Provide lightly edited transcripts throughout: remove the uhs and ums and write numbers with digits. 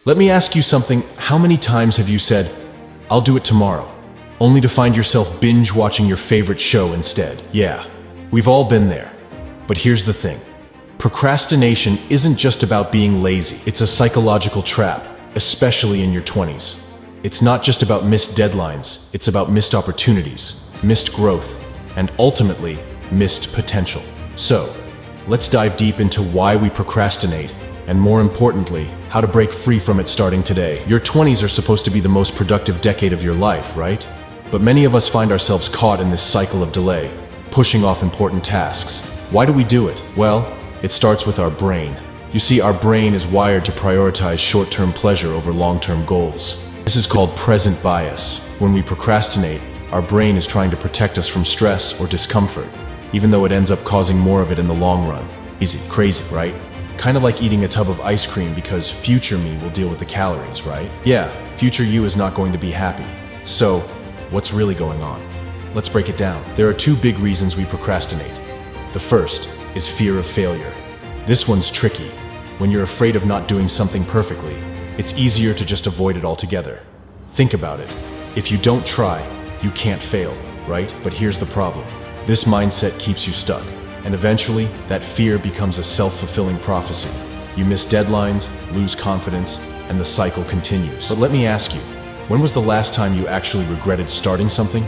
Let me ask you something. How many times have you said, "I'll do it tomorrow," only to find yourself binge watching your favorite show instead? Yeah, we've all been there. But here's the thing. Procrastination isn't just about being lazy. It's a psychological trap, especially in your 20s. It's not just about missed deadlines. It's about missed opportunities, missed growth, and ultimately, missed potential. So, let's dive deep into why we procrastinate, and more importantly, how to break free from it starting today. Your 20s are supposed to be the most productive decade of your life, right? But many of us find ourselves caught in this cycle of delay, pushing off important tasks. Why do we do it? Well, it starts with our brain. You see, our brain is wired to prioritize short-term pleasure over long-term goals. This is called present bias. When we procrastinate, our brain is trying to protect us from stress or discomfort, even though it ends up causing more of it in the long run. Easy, crazy, right? Kind of like eating a tub of ice cream because future me will deal with the calories, right? Yeah, future you is not going to be happy. So, what's really going on? Let's break it down. There are two big reasons we procrastinate. The first is fear of failure. This one's tricky. When you're afraid of not doing something perfectly, it's easier to just avoid it altogether. Think about it. If you don't try, you can't fail, right? But here's the problem. This mindset keeps you stuck, and eventually, that fear becomes a self-fulfilling prophecy. You miss deadlines, lose confidence, and the cycle continues. But let me ask you, when was the last time you actually regretted starting something?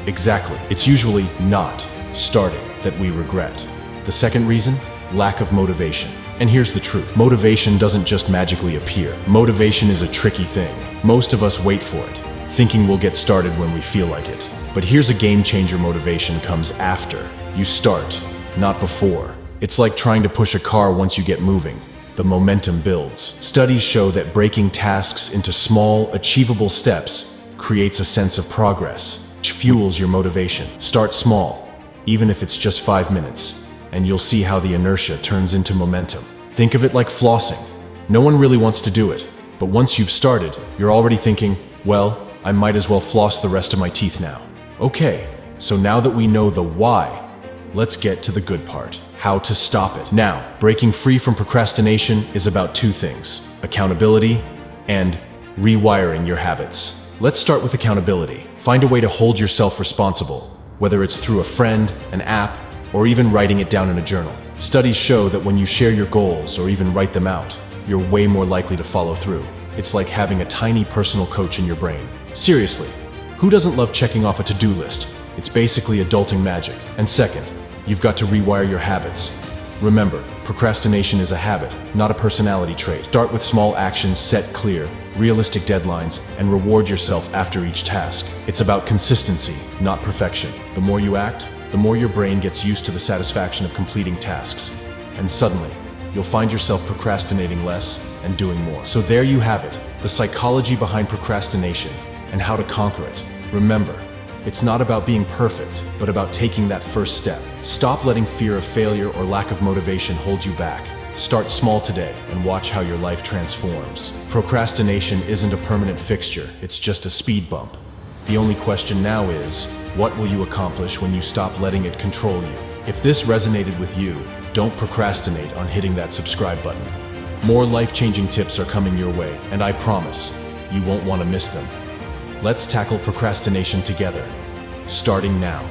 Exactly. It's usually not starting that we regret. The second reason? Lack of motivation. And here's the truth. Motivation doesn't just magically appear. Motivation is a tricky thing. Most of us wait for it, thinking we'll get started when we feel like it. But here's a game changer. Motivation comes after you start, not before. It's like trying to push a car. Once you get moving, the momentum builds. Studies show that breaking tasks into small, achievable steps creates a sense of progress, which fuels your motivation. Start small, even if it's just 5 minutes, and you'll see how the inertia turns into momentum. Think of it like flossing. No one really wants to do it, but once you've started, you're already thinking, well, I might as well floss the rest of my teeth now. Okay, so now that we know the why, let's get to the good part, how to stop it. Now, breaking free from procrastination is about two things: accountability and rewiring your habits. Let's start with accountability. Find a way to hold yourself responsible, whether it's through a friend, an app, or even writing it down in a journal. Studies show that when you share your goals or even write them out, you're way more likely to follow through. It's like having a tiny personal coach in your brain. Seriously, who doesn't love checking off a to-do list? It's basically adulting magic. And second, you've got to rewire your habits. Remember, procrastination is a habit, not a personality trait. Start with small actions, set clear, realistic deadlines, and reward yourself after each task. It's about consistency, not perfection. The more you act, the more your brain gets used to the satisfaction of completing tasks. And suddenly, you'll find yourself procrastinating less and doing more. So there you have it, the psychology behind procrastination and how to conquer it. Remember, it's not about being perfect, but about taking that first step. Stop letting fear of failure or lack of motivation hold you back. Start small today and watch how your life transforms. Procrastination isn't a permanent fixture, it's just a speed bump. The only question now is, what will you accomplish when you stop letting it control you? If this resonated with you, don't procrastinate on hitting that subscribe button. More life-changing tips are coming your way, and I promise, you won't want to miss them. Let's tackle procrastination together, starting now.